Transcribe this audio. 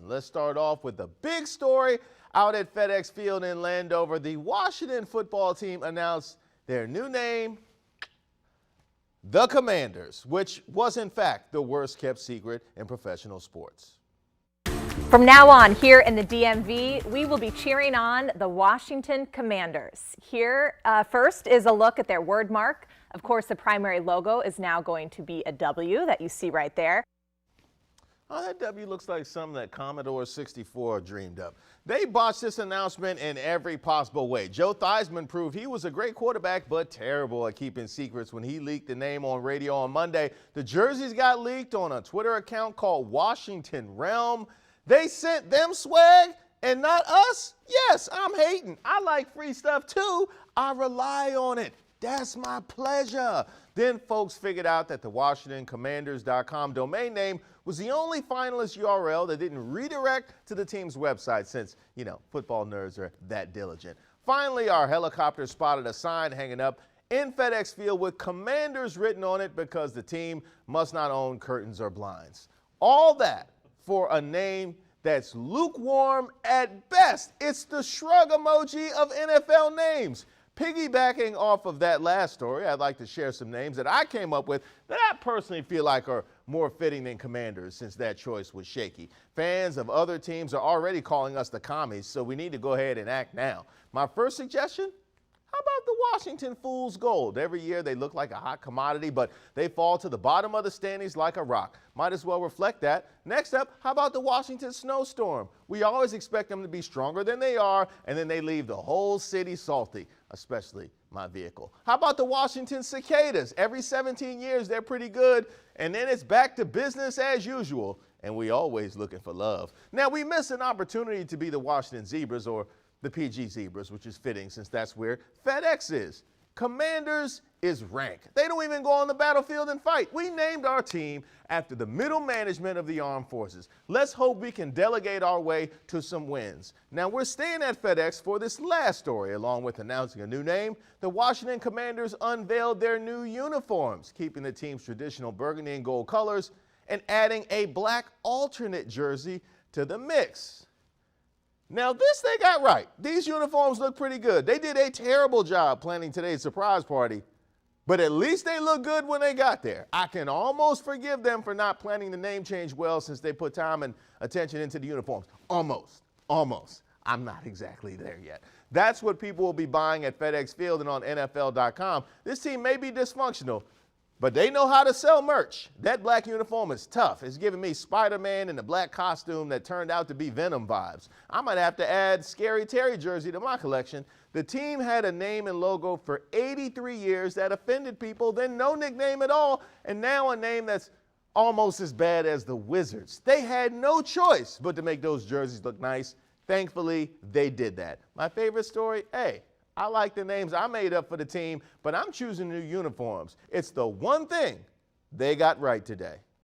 Let's start off with the big story out at FedEx Field in Landover. The Washington football team announced their new name, the Commanders, which was in fact the worst kept secret in professional sports. From now on, here in the DMV, we will be cheering on the Washington Commanders. Here, first is a look at their word mark. Of course, the primary logo is now going to be a W that you see right there. Oh, that W looks like something that Commodore 64 dreamed up. They botched this announcement in every possible way. Joe Theismann proved he was a great quarterback, but terrible at keeping secrets when he leaked the name on radio on Monday. The jerseys got leaked on a Twitter account called Washington Realm. They sent them swag and not us? Yes, I'm hating. I like free stuff too. I rely on it. That's my pleasure. Then folks figured out that the WashingtonCommanders.com domain name was the only finalist URL that didn't redirect to the team's website since, football nerds are that diligent. Finally, our helicopter spotted a sign hanging up in FedEx Field with Commanders written on it because the team must not own curtains or blinds. All that for a name that's lukewarm at best. It's the shrug emoji of NFL names. Piggybacking off of that last story, I'd like to share some names that I came up with that I personally feel like are more fitting than Commanders since that choice was shaky. Fans of other teams are already calling us the commies, so we need to go ahead and act now. My first suggestion? How about the Washington Fool's Gold? Every year they look like a hot commodity, but they fall to the bottom of the standings like a rock. Might as well reflect that. Next up, how about the Washington Snowstorm? We always expect them to be stronger than they are, and then they leave the whole city salty, especially my vehicle. How about the Washington Cicadas? Every 17 years they're pretty good, and then it's back to business as usual, and we always looking for love. Now we miss an opportunity to be the Washington Zebras or the PG Zebras, which is fitting since that's where FedEx is. Commanders is rank. They don't even go on the battlefield and fight. We named our team after the middle management of the armed forces. Let's hope we can delegate our way to some wins. Now we're staying at FedEx for this last story. Along with announcing a new name, the Washington Commanders unveiled their new uniforms, keeping the team's traditional burgundy and gold colors and adding a black alternate jersey to the mix. Now this they got right. These uniforms look pretty good. They did a terrible job planning today's surprise party, but at least they look good when they got there. I can almost forgive them for not planning the name change well since they put time and attention into the uniforms. Almost. I'm not exactly there yet. That's what people will be buying at FedEx Field and on NFL.com. This team may be dysfunctional, but they know how to sell merch. That black uniform is tough. It's giving me Spider-Man in a black costume that turned out to be Venom vibes. I might have to add Scary Terry jersey to my collection. The team had a name and logo for 83 years that offended people, then no nickname at all, and now a name that's almost as bad as the Wizards. They had no choice but to make those jerseys look nice. Thankfully, they did that. My favorite story? Hey, I like the names I made up for the team, but I'm choosing new uniforms. It's the one thing they got right today.